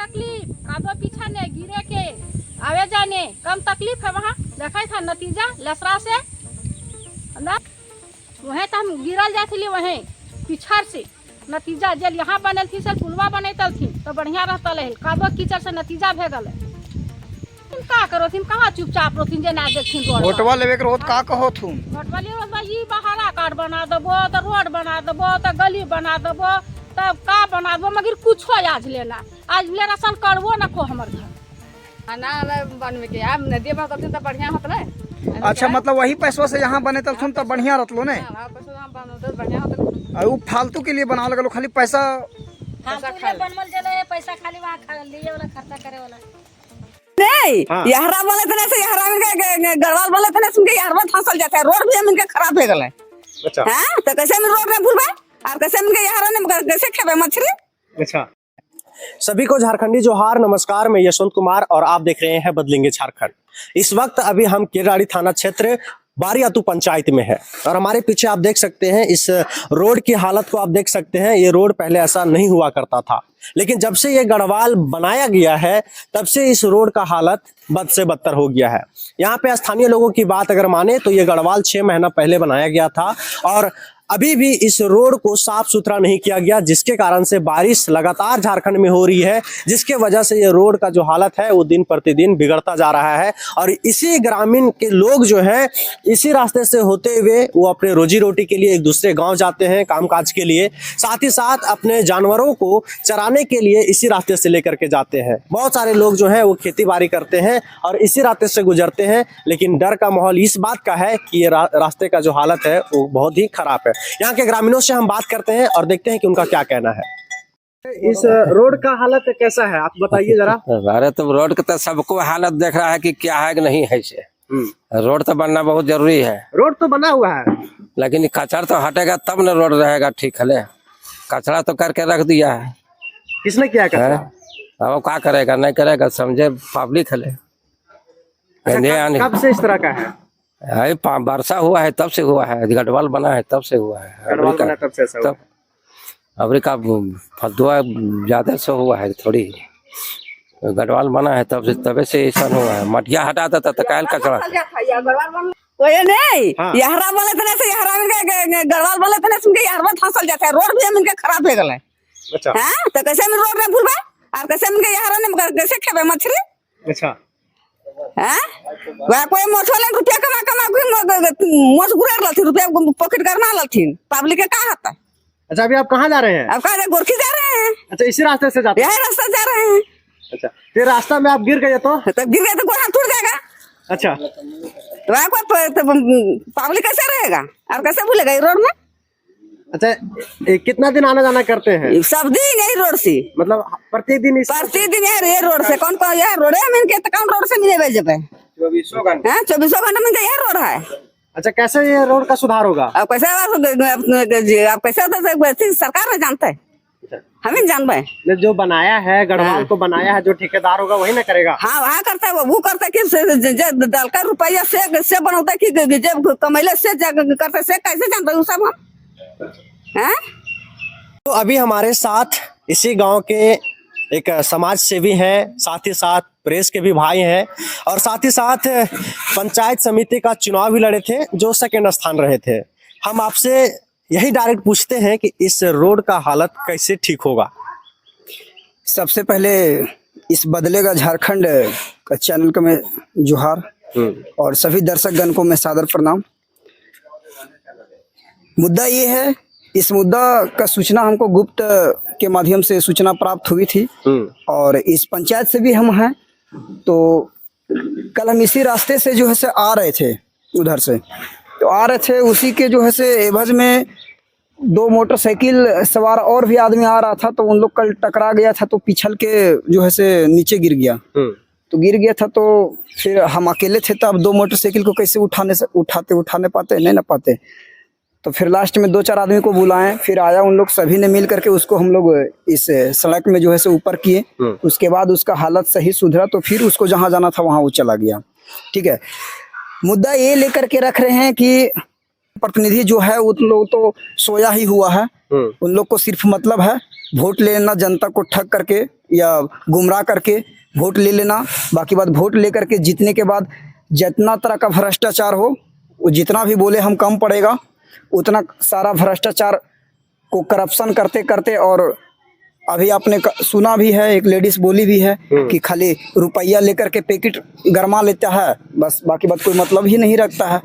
तकलीफ कादो पीछा ने गिरे के आवे जाने कम तकलीफ है। वहाँ देखा था नतीजा लसरा से वहीं तो हम गिरल जाती वहीं पिछड़ से नतीजा जल यहाँ बनल थी सर पुलवा बनतल थी तो बढ़िया रहता है। कादो कीचड़ से नतीजा भे गल का करो थी कहाँ चुपचाप रोथिन जे ना देखथिन वोटवा लेवे के रोत का कहो थू वोटवा ले ई बहारा कार्ड बना देबो तो रोड बना देबो तो गली बना देबो तब का बना देबो मगर कुछ आज लेना आज ले राशन करबो न को हमर घर ना बनवे के अब नदी में करते तो बढ़िया होत ना। अच्छा मतलब वही पैसों से यहाँ बने तब तो बढ़िया रहतलो ने बढ़िया होत। और फालतू के लिए बना लगलो खाली पैसा बनवल जले पैसा खाली वहां लिए वाला खर्चा करे वाला नहीं। यहरा बोले थे से यहरा में गढ़वाल बोले थे सुन के यहरा फंसल जाता है रोड भी इनके खराब हो गए। अच्छा हां तो कैसे में रोड में भूलबे और कैसे में यहरा ने कैसे खेबे मछली। अच्छा सभी को झारखंडी जोहार नमस्कार। मैं यशवंत कुमार और आप देख रहे हैं बदलेंगे झारखंड। इस वक्त अभी हम केराड़ी थाना क्षेत्र बारियातू पंचायत में है और हमारे पीछे आप देख सकते हैं इस रोड की हालत को आप देख सकते हैं। ये रोड पहले ऐसा नहीं हुआ करता था, लेकिन जब से ये गढ़वाल बनाया गया है तब से इस रोड का हालत बद से बदतर हो गया है। यहाँ पे स्थानीय लोगों की बात अगर माने तो ये गढ़वाल 6 महीना पहले बनाया गया था और अभी भी इस रोड को साफ सुथरा नहीं किया गया, जिसके कारण से बारिश लगातार झारखंड में हो रही है, जिसके वजह से ये रोड का जो हालत है वो दिन प्रतिदिन बिगड़ता जा रहा है। और इसी ग्रामीण के लोग जो है इसी रास्ते से होते हुए वो अपने रोजी रोटी के लिए एक दूसरे गांव जाते हैं कामकाज के लिए, साथ ही साथ अपने जानवरों को चराने के लिए इसी रास्ते से लेकर के जाते हैं। बहुत सारे लोग जो है वो खेती बाड़ी करते हैं और इसी रास्ते से गुजरते हैं, लेकिन डर का माहौल इस बात का है कि ये रास्ते का जो हालत है वो बहुत ही खराब है। यहाँ के ग्रामीणों से हम बात करते हैं और देखते हैं कि उनका क्या कहना है। इस रोड का हालत कैसा है आप बताइए जरा। अरे तो रोड का तो सबको हालत देख रहा है कि क्या है कि नहीं है से। रोड तो बनना बहुत जरूरी है। रोड तो बना हुआ है लेकिन कचरा तो हटेगा तब न रोड रहेगा ठीक है। कचरा तो करके रख दिया है। किसने किया कचरा? अब क्या करेगा नहीं करेगा समझे पब्लिक है। कब से इस तरह का है? वर्षा हुआ है तब से हुआ है, गढ़वाल बना है तब से हुआ है। तब से ऐसा हुआ है। अफ्रीका फदुआ ज्यादा से हुआ है, थोड़ी गढ़वाल बना है तब से तबे से ऐसा हुआ है। मटिया हटा देता तो कायल कचरा कोई नहीं। यहरा बोले थे से यहरा में गढ़वाल बोले थे सुन के यहरा फंसल जाता है रोड भी इनके खराब हो गए। अच्छा हां तो कैसे में रोड में भूलबे और कैसे में यहरा ने कैसे खेबे मछली। अच्छा वह कोई मोछले रुपया कमा कमा मोछ गुरार लथी रुपया पॉकेट करना लथी पब्लिक के का होता। अच्छा अभी आप कहाँ जा रहे हैं? अब कहा गोरखी जा रहे हैं। अच्छा इसी रास्ते से जाते हैं? यही रास्ता जा रहे हैं। अच्छा फिर रास्ता में आप गिर गए तो गिर गए तो गोड़ा टूट जाएगा। अच्छा तो वहाँ कोई पब्लिक कैसे रहेगा और कैसे भूलेगा ये रोड में। अच्छा कितना दिन आना जाना करते हैं? सब दिन यही रोड से मतलब प्रतिदिन ये रोड से कौन कौन यह रोड है मैंने कौन रोड से मिले भेजे 24 घंटे में यह रोड है। अच्छा कैसे ये रोड का सुधार होगा? अब कैसे आप कैसे सरकार ने जानता है हमें जानबे। जो बनाया है गढ़वाल को बनाया है जो ठेकेदार होगा वही ना करेगा। हाँ वहाँ करता है वो करता है कि दल का रुपया से बनता है कि जब कमैले से करता से कैसे जानता है सब हम। तो अभी हमारे साथ इसी गांव के एक समाज सेवी हैं, साथ ही साथ प्रेस के भी भाई हैं और साथ ही साथ पंचायत समिति का चुनाव भी लड़े थे जो सेकंड स्थान रहे थे। हम आपसे यही डायरेक्ट पूछते हैं कि इस रोड का हालत कैसे ठीक होगा। सबसे पहले इस बदलेगा झारखंड का चैनल को मैं जोहार और सभी दर्शकगण को मैं सादर प्रणाम। मुद्दा ये है, इस मुद्दा का सूचना हमको गुप्त के माध्यम से सूचना प्राप्त हुई थी और इस पंचायत से भी हम हैं। तो कल हम इसी रास्ते से जो है से आ रहे थे, उधर से तो आ रहे थे, उसी के जो है से एवज में 2 मोटरसाइकिल सवार और भी आदमी आ रहा था तो उन लोग कल टकरा गया था तो पिछल के जो है से नीचे गिर गया। तो गिर गया था तो फिर हम अकेले थे तो अब 2 मोटरसाइकिल को कैसे उठाने पाते नहीं ना पाते। तो फिर लास्ट में 2-4 आदमी को बुलाएं, फिर आया उन लोग सभी ने मिल करके उसको हम लोग इस सड़क में जो है से ऊपर किए। उसके बाद उसका हालत सही सुधरा तो फिर उसको जहां जाना था वहां वो चला गया। ठीक है, मुद्दा ये लेकर के रख रहे हैं कि प्रतिनिधि जो है उन लोग तो सोया ही हुआ है। उन लोग को सिर्फ मतलब है वोट ले लेना, जनता को ठग करके या गुमराह करके वोट ले लेना। बाकी बात वोट ले करके जीतने के बाद जितना तरह का भ्रष्टाचार हो, वो जितना भी बोले हम कम पड़ेगा, उतना सारा भ्रष्टाचार को करप्शन करते करते, और अभी आपने सुना भी है, एक लेडीज बोली भी है कि खाली रुपया लेकर के पैकेट गरमा लेता है, बस बाकी बात कोई मतलब ही नहीं रखता है।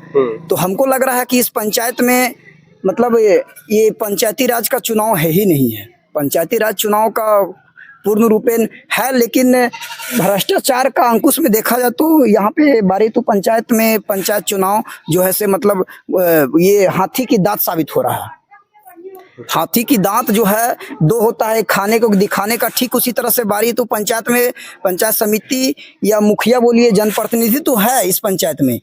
तो हमको लग रहा है कि इस पंचायत में मतलब ये पंचायती राज का चुनाव है ही नहीं है। पंचायती राज चुनाव का पूर्ण रूपेण है, लेकिन भ्रष्टाचार का अंकुश में देखा जाए तो यहाँ पे बारीतू पंचायत में पंचायत चुनाव जो है से मतलब ये हाथी की दांत साबित हो रहा है। हाथी की दांत जो है दो होता है, खाने को दिखाने का, ठीक उसी तरह से बारीतू पंचायत में पंचायत समिति या मुखिया बोलिए, जनप्रतिनिधि तो है इस पंचायत में,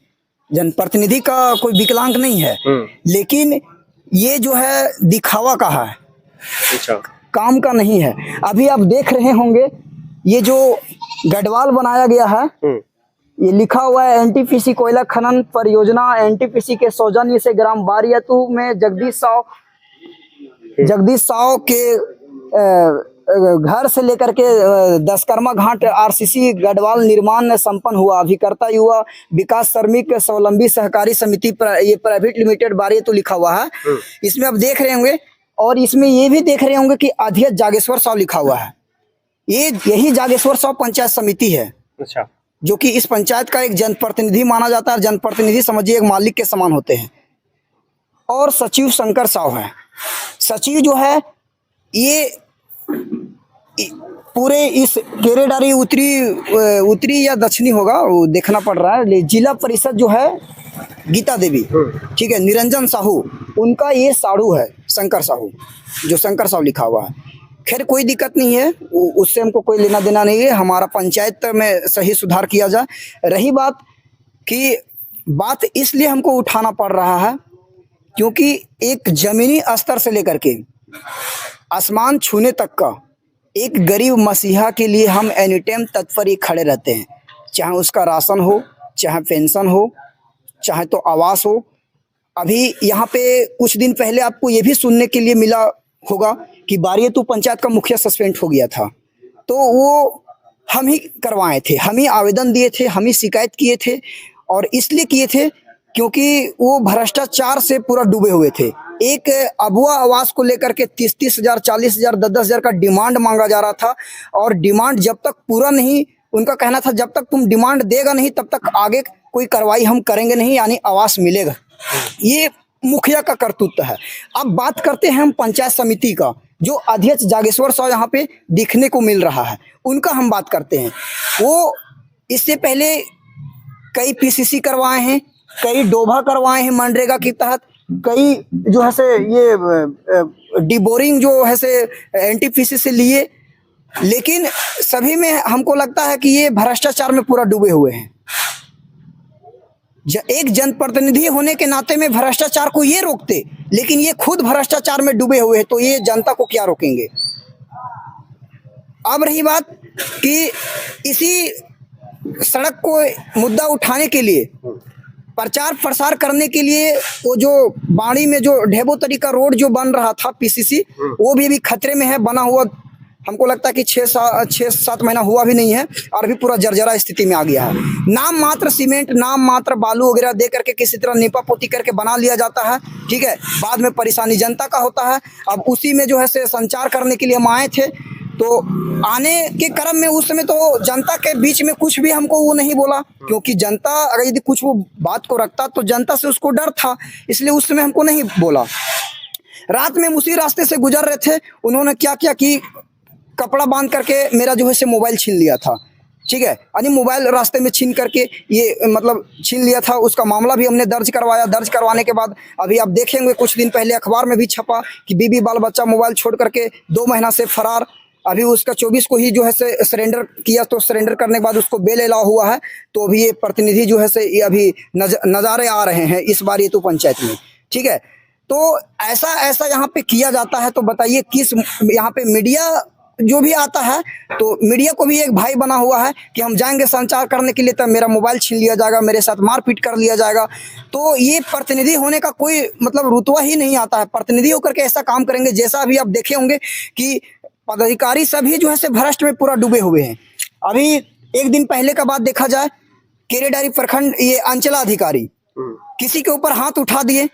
जनप्रतिनिधि का कोई विकलांग नहीं है, लेकिन ये जो है दिखावा का है, काम का नहीं है। अभी आप देख रहे होंगे ये जो गढ़वाल बनाया गया है, ये लिखा हुआ है एनटीपीसी कोयला खनन परियोजना, एनटीपीसी के सौजन्य से ग्राम बारियातू में जगदीश साव के घर से लेकर के दशकर्मा घाट आरसीसी गढ़वाल निर्माण संपन्न हुआ। अभिकर्ता युवा विकास श्रमिक स्वावलंबी सहकारी समिति ये प्राइवेट लिमिटेड बारियातू लिखा हुआ है। इसमें आप देख रहे होंगे, और इसमें ये भी देख रहे होंगे कि अध्यक्ष जागेश्वर साव लिखा हुआ है। यही जागेश्वर साव पंचायत समिति है। अच्छा। जो कि इस पंचायत का एक जनप्रतिनिधि माना जाता है। जनप्रतिनिधि समझिए एक मालिक के समान होते हैं। और सचिव शंकर साव है। सचिव जो है ये पूरे इस केरेडारी उत्तरी या दक्षिणी होगा, वो देखना पड़ रहा है। जिला परिषद जो है गीता देवी, ठीक है, निरंजन साहू, उनका ये साड़ू है शंकर साहू, जो शंकर साहू लिखा हुआ है। खैर कोई दिक्कत नहीं है, उससे हमको कोई लेना देना नहीं है। हमारा पंचायत में सही सुधार किया जाए। रही बात कि बात इसलिए हमको उठाना पड़ रहा है क्योंकि एक जमीनी स्तर से लेकर के आसमान छूने तक का एक गरीब मसीहा के लिए हम एनी टाइम तत्पर ही खड़े रहते हैं। चाहे उसका राशन हो, चाहे पेंशन हो, चाहे तो आवास हो। अभी यहाँ पे कुछ दिन पहले आपको ये भी सुनने के लिए मिला होगा कि बारियातू पंचायत का मुखिया सस्पेंड हो गया था। तो वो हम ही करवाए थे, हम ही आवेदन दिए थे, हम ही शिकायत किए थे। और इसलिए किए थे क्योंकि वो भ्रष्टाचार से पूरा डूबे हुए थे। एक अबुआ आवास को लेकर के 30-30 हजार, 40 हजार, 10-10 हजार का डिमांड मांगा जा रहा था। और डिमांड जब तक पूरा नहीं, उनका कहना था जब तक तुम डिमांड देगा नहीं तब तक आगे कोई कार्रवाई हम करेंगे नहीं, यानी आवास मिलेगा। ये मुखिया का करतूत है। अब बात करते हैं हम पंचायत समिति का, जो अध्यक्ष जागेश्वर साव यहाँ पे दिखने को मिल रहा है, उनका हम बात करते हैं। वो इससे पहले कई पीसीसी करवाए हैं, कई डोभा करवाए हैं मनरेगा के तहत, कई जो है से ये डिबोरिंग जो है से एनटीपीसी से लिए, लेकिन सभी में हमको लगता है कि ये भ्रष्टाचार में पूरा डूबे हुए हैं। एक जनप्रतिनिधि होने के नाते में भ्रष्टाचार को ये रोकते, लेकिन ये खुद भ्रष्टाचार में डूबे हुए हैं, तो ये जनता को क्या रोकेंगे। अब रही बात कि इसी सड़क को मुद्दा उठाने के लिए, प्रचार प्रसार करने के लिए, वो जो बाड़ी में जो ढेबो तरीका रोड जो बन रहा था पीसीसी, वो भी अभी खतरे में है। बना हुआ हमको लगता है कि 6-7 महीना हुआ भी नहीं है और अभी पूरा जर्जरा स्थिति में आ गया है। नाम मात्र सीमेंट, नाम मात्र बालू वगैरह दे करके किसी तरह नीपा पोती करके बना लिया जाता है, ठीक है। बाद में परेशानी जनता का होता है। अब उसी में जो है से संचार करने के लिए हम आए थे, तो आने के क्रम में उस समय तो जनता के बीच में कुछ भी हमको वो नहीं बोला, क्योंकि जनता अगर यदि कुछ वो बात को रखता तो जनता से उसको डर था, इसलिए उस समय हमको नहीं बोला। रात में उसी रास्ते से गुजर रहे थे, उन्होंने क्या किया कि कपड़ा बांध करके मेरा जो है से मोबाइल छीन लिया था, ठीक है। यानी मोबाइल रास्ते में छीन करके ये मतलब छीन लिया था। उसका मामला भी हमने दर्ज करवाया। दर्ज करवाने के बाद अभी आप देखेंगे कुछ दिन पहले अखबार में भी छपा कि बीबी बाल बच्चा मोबाइल छोड़ करके 2 महीना से फरार। अभी उसका 24 को ही जो है से सरेंडर किया, तो सरेंडर करने के बाद उसको बेल अलाउ हुआ है। तो अभी ये प्रतिनिधि जो है से ये अभी नज़ारे आ रहे हैं इस बार ये तो पंचायत में, ठीक है। तो ऐसा यहाँ पे किया जाता है, तो बताइए किस यहाँ पे मीडिया जो भी आता है तो मीडिया को भी एक भाई बना हुआ है कि हम जाएंगे संचार करने के लिए, तब मेरा मोबाइल छीन लिया जाएगा, मेरे साथ मारपीट कर लिया जाएगा। तो ये प्रतिनिधि होने का कोई मतलब रुतबा ही नहीं आता है। प्रतिनिधि होकर के ऐसा काम करेंगे, जैसा अभी आप देखे होंगे कि पदाधिकारी सभी जो है से भ्रष्ट में पूरा डूबे हुए हैं। अभी एक दिन पहले का बात देखा जाए, केरेडारी प्रखंड ये अंचलाधिकारी किसी के ऊपर हाथ उठा दिए,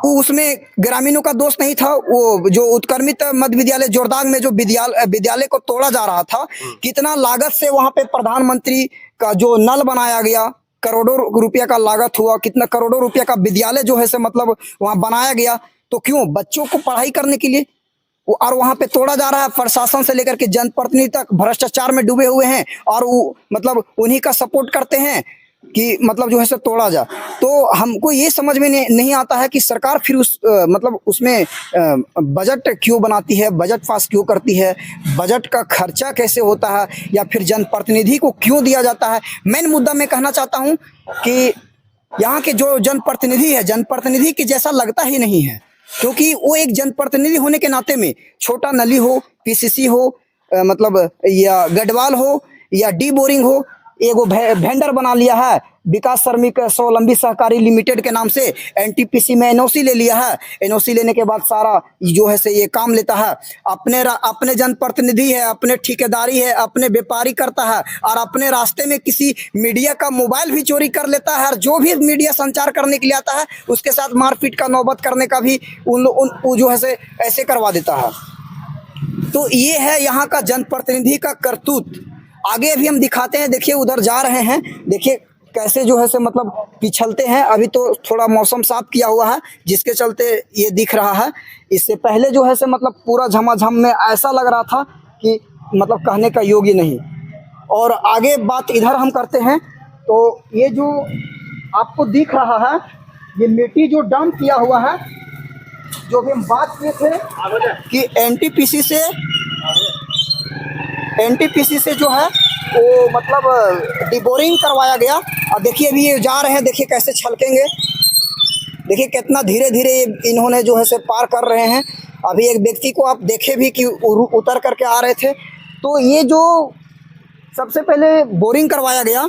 उसमें ग्रामीणों का दोष नहीं था। वो जो उत्क्रमित मध्य विद्यालय जोरदाग में जो विद्यालय को तोड़ा जा रहा था, कितना लागत से वहां पे प्रधानमंत्री का जो नल बनाया गया, करोड़ों रुपया का लागत हुआ, कितना करोड़ों रुपया का विद्यालय जो है से मतलब वहां बनाया गया। तो क्यों? बच्चों को पढ़ाई करने के लिए। और वहां पे तोड़ा जा रहा है। प्रशासन से लेकर के जनप्रतिनिधि तक भ्रष्टाचार में डूबे हुए हैं और वो मतलब उन्हीं का सपोर्ट करते हैं कि मतलब जो है से तोड़ा जा। तो हमको ये समझ में नहीं आता है कि सरकार फिर मतलब उसमें बजट क्यों बनाती है, बजट पास क्यों करती है, बजट का खर्चा कैसे होता है, या फिर जनप्रतिनिधि को क्यों दिया जाता है। मेन मुद्दा मैं कहना चाहता हूँ कि यहाँ के जो जनप्रतिनिधि है, जनप्रतिनिधि के जैसा लगता ही नहीं है। क्योंकि वो एक जनप्रतिनिधि होने के नाते में छोटा नली हो, पीसीसी हो, मतलब या गढ़वाल हो या डी बोरिंग हो, एगो वेंडर बना लिया है विकास श्रमिक स्वावलंबी सहकारी लिमिटेड के नाम से। एनटीपीसी में एनओसी ले लिया है। एनओसी लेने के बाद सारा जो है से ये काम लेता है। अपने जनप्रतिनिधि है, अपने ठेकेदारी है, अपने व्यापारी करता है और अपने रास्ते में किसी मीडिया का मोबाइल भी चोरी कर लेता है। और जो भी मीडिया संचार करने के लिए आता है उसके साथ मारपीट का नौबत करने का भी उन जो है से ऐसे करवा देता है। तो ये है यहाँ का जनप्रतिनिधि का करतूत। आगे भी हम दिखाते हैं, देखिए उधर जा रहे हैं, देखिए कैसे जो है से मतलब पिछलते हैं। अभी तो थोड़ा मौसम साफ किया हुआ है जिसके चलते ये दिख रहा है। इससे पहले जो है से मतलब पूरा झमाझम में ऐसा लग रहा था कि मतलब कहने का योग्य नहीं। और आगे बात इधर हम करते हैं तो ये जो आपको दिख रहा है, ये मिट्टी जो डंप किया हुआ है, जो भी हम बात किए थे कि एनटीपीसी से जो है वो मतलब डिबोरिंग करवाया गया। और देखिए अभी ये जा रहे हैं, देखिए कैसे छलकेंगे, देखिए कितना धीरे धीरे इन्होंने जो है से पार कर रहे हैं। अभी एक व्यक्ति को आप देखे भी कि उतर करके आ रहे थे। तो ये जो सबसे पहले बोरिंग करवाया गया,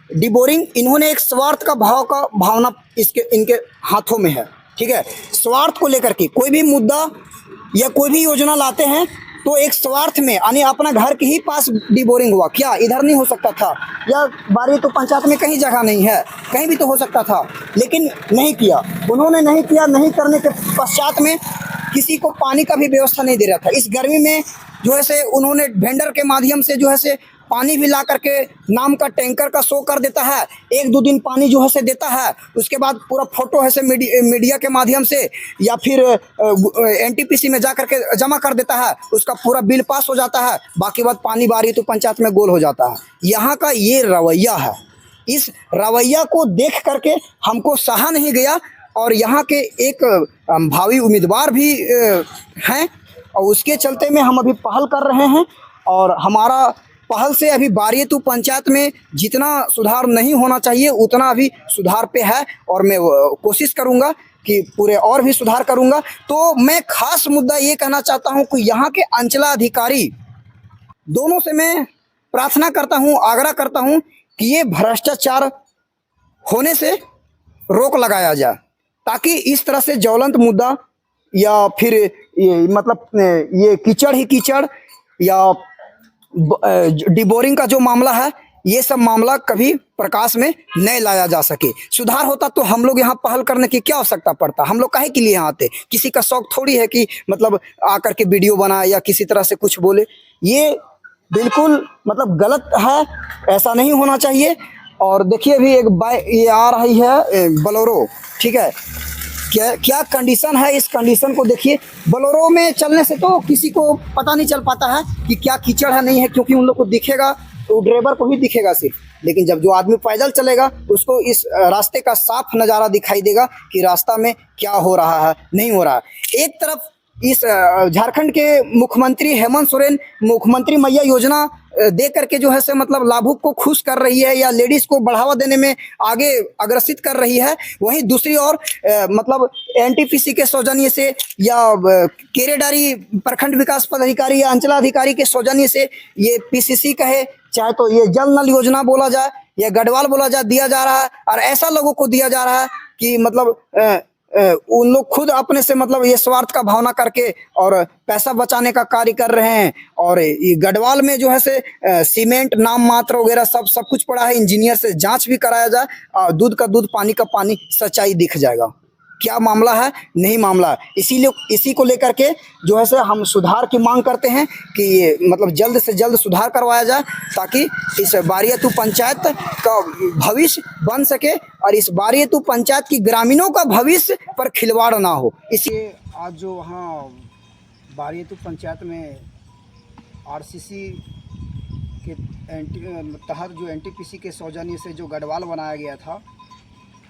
डिबोरिंग, इन्होंने एक स्वार्थ का भावना इनके हाथों में है। ठीक है, स्वार्थ को लेकर के कोई भी मुद्दा या कोई भी योजना लाते हैं तो एक स्वार्थ में, यानी अपना घर के ही पास डिबोरिंग हुआ, क्या इधर नहीं हो सकता था? या बारी तो पंचायत में कहीं जगह नहीं है, कहीं भी तो हो सकता था, लेकिन नहीं किया। उन्होंने नहीं किया। नहीं करने के पश्चात में किसी को पानी का भी व्यवस्था नहीं दे रहा था। इस गर्मी में जो है से उन्होंने वेंडर के माध्यम से जो है से पानी भी ला करके नाम का टैंकर का शो कर देता है। 1-2 दिन पानी जो है से देता है, उसके बाद पूरा फोटो है से मीडिया के माध्यम से या फिर एनटीपीसी में जा करके जमा कर देता है, उसका पूरा बिल पास हो जाता है। बाकी बात पानी बारी तो पंचायत में गोल हो जाता है। यहाँ का ये रवैया है। इस रवैया को देख करके हमको सहा नहीं गया। और यहाँ के एक भावी उम्मीदवार भी हैं और उसके चलते में हम अभी पहल कर रहे हैं। और हमारा पहल से अभी बारियतू पंचायत में जितना सुधार नहीं होना चाहिए उतना अभी सुधार पे है। और मैं कोशिश करूंगा कि पूरे और भी सुधार करूंगा। तो मैं खास मुद्दा ये कहना चाहता हूं कि यहाँ के अंचलाधिकारी दोनों से मैं प्रार्थना करता हूं, आग्रह करता हूं कि ये भ्रष्टाचार होने से रोक लगाया जाए, ताकि इस तरह से ज्वलंत मुद्दा या फिर ये मतलब ये कीचड़ ही कीचड़ या डिबोरिंग का जो मामला है, ये सब मामला कभी प्रकाश में नहीं लाया जा सके। सुधार होता तो हम लोग यहाँ पहल करने की क्या आवश्यकता पड़ता? हम लोग काहे के लिए यहाँ आते? किसी का शौक थोड़ी है कि मतलब आकर के वीडियो बनाए या किसी तरह से कुछ बोले। ये बिल्कुल मतलब गलत है, ऐसा नहीं होना चाहिए। और देखिए अभी एक बाइक ये आ रही है बोलेरो, ठीक है, क्या कंडीशन है, इस कंडीशन को देखिए। बोलेरो में चलने से तो किसी को पता नहीं चल पाता है कि क्या कीचड़ है नहीं है, क्योंकि उन लोग को दिखेगा तो ड्राइवर को ही दिखेगा सिर्फ। लेकिन जब जो आदमी पैदल चलेगा उसको इस रास्ते का साफ नज़ारा दिखाई देगा कि रास्ता में क्या हो रहा है, नहीं हो रहा है। एक तरफ इस झारखंड के मुख्यमंत्री हेमंत सोरेन मुख्यमंत्री मैया योजना दे करके जो है से मतलब लाभुक को खुश कर रही है या लेडीज को बढ़ावा देने में आगे अग्रसित कर रही है। वहीं दूसरी ओर मतलब एनटीपीसी के सौजन्य से या केरेडारी प्रखंड विकास पदाधिकारी या अंचलाधिकारी के सौजन्य से ये पीसीसी कहे चाहे तो ये जल नल योजना बोला जाए या गढ़वाल बोला जाए दिया जा रहा है। और ऐसा लोगों को दिया जा रहा है कि मतलब उन लोग खुद अपने से मतलब ये स्वार्थ का भावना करके और पैसा बचाने का कार्य कर रहे हैं। और ये गढ़वाल में जो है से सीमेंट नाम मात्र वगैरह सब कुछ पड़ा है। इंजीनियर से जांच भी कराया जाए और दूध का दूध पानी का पानी सच्चाई दिख जाएगा क्या मामला है नहीं मामला। इसीलिए इसी को लेकर के जो है से हम सुधार की मांग करते हैं कि ये मतलब जल्द से जल्द सुधार करवाया जाए ताकि इस बारियातू पंचायत का भविष्य बन सके और इस बारियातू पंचायत की ग्रामीणों का भविष्य पर खिलवाड़ ना हो। इसी आज जो वहाँ बारियातू पंचायत में आरसीसी के तहत जो एनटीपीसी के सौजन्य से जो गढ़वाल बनाया गया था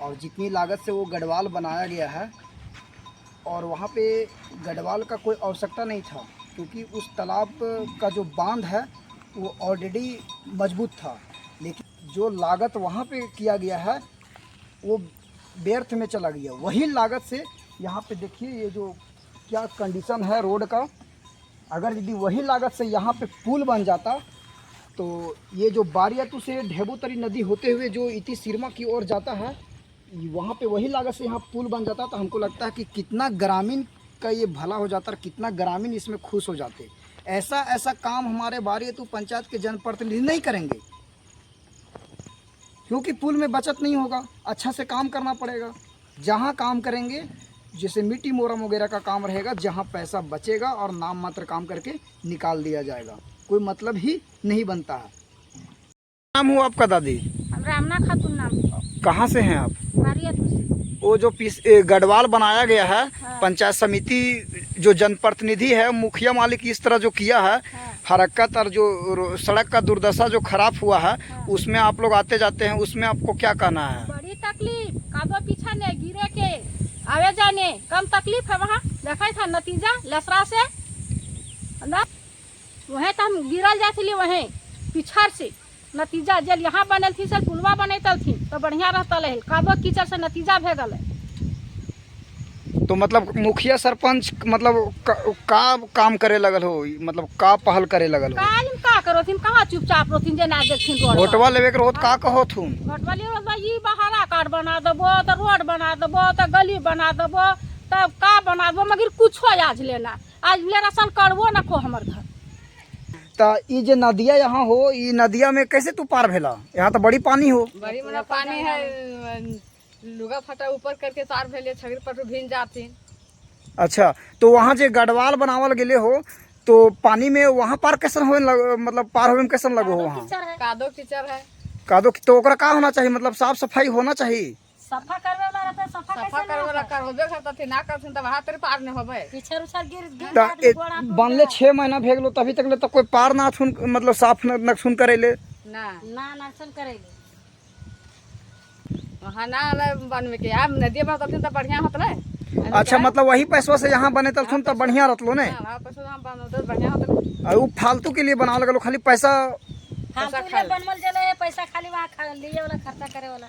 और जितनी लागत से वो गढ़वाल बनाया गया है और वहाँ पे गढ़वाल का कोई आवश्यकता नहीं था क्योंकि उस तालाब का जो बांध है वो ऑलरेडी मजबूत था। लेकिन जो लागत वहाँ पे किया गया है वो व्यर्थ में चला गया। वही लागत से यहाँ पे देखिए ये जो क्या कंडीशन है रोड का, अगर यदि वही लागत से यहाँ पे पुल बन जाता तो ये जो बारियातू से ढेबोतरी नदी होते हुए जो इति सिरमा की ओर जाता है वहाँ पे वही लागत से यहाँ पुल बन जाता तो हमको लगता है कि कितना ग्रामीण का ये भला हो जाता और कितना ग्रामीण इसमें खुश हो जाते। ऐसा काम हमारे बारियातू पंचायत के जनप्रतिनिधि नहीं करेंगे क्योंकि पुल में बचत नहीं होगा। अच्छा से काम करना पड़ेगा। जहाँ काम करेंगे जैसे मिट्टी मोरम वगैरह का काम रहेगा जहाँ पैसा बचेगा और नाम मात्र काम करके निकाल दिया जाएगा, कोई मतलब ही नहीं बनता है। नाम हो आपका दादी? रामना खातून नाम। कहाँ से हैं आप? बारियातू से। वो जो गढ़वाल बनाया गया है पंचायत समिति जो जनप्रतिनिधि है मुखिया मालिक इस तरह जो किया है हरकत और जो सड़क का दुर्दशा जो खराब हुआ है उसमें आप लोग आते जाते हैं, उसमें आपको क्या कहना है? बड़ी तकलीफ कादो पीछा ने गिरे के आवे जाने कम तकलीफ है। वहाँ देखा था नतीजा लसरा से वहीं तो हम गिरल जाती वहीं पिछड़ से नतीजा जल यहाँ बनल थी सर पुलवा बनैतल थी तो बढ़िया रहता है। कादो कीचड़ से नतीजा भे गल। तो मतलब मुखिया सरपंच मतलब का काम करे लगल हो, मतलब का पहल करे लगल हो? का करो थी कहाँ चुपचाप रोथिन जे ना देखथिन रोड वोटवा लेवे के रोड का कहो थू? वोटवा ले ई बहारा कार्ड बना देबो तो रोड बना देबो तो गली बना देबो तब का बना देबो मगर कुछ आज लेना आज ले राशन करबो न को हमर घर। तो ये जो नदिया यहाँ हो ये नदिया में कैसे तू पार भेला? यहाँ तो बड़ी पानी हो। बड़ी मना पानी है लुगा फटा ऊपर करके तार भेले छगरी पर भीन जाती। अच्छा तो वहाँ जो गढ़वाल बनावल गेले हो तो पानी में वहाँ पार कैसन हो मतलब पार होने में कैसन लगो हो? वहाँ कादो कीचड़ है। कादो तो ओकरा का होना चाहिए मतलब साफ सफाई होना चाहिए। सफा करवे वाला रहता सफा करवे कर होबे करता थे ना करथिन तब हाथ पार नहीं होबे। पिछड़ उछड़ गिर बनले 6 महीना भे गेलो तभी तक ले तो कोई पार ना थुन मतलब साफ न सुन करेले ना सुन करेले वहाँ ना बनवे के अब नदी बनतथिन तो बढ़िया होत ना। अच्छा मतलब वही पैसवा से यहाँ बने तलथुन तो बढ़िया रहतलो ने। हां पैसा हम बनत बढ़िया होत। और वो फालतू के लिए बनावल गेलो खाली पैसा फालतू ले बनवल जले पैसा खाली वहाँ लिए वाला खर्चा करे वाला।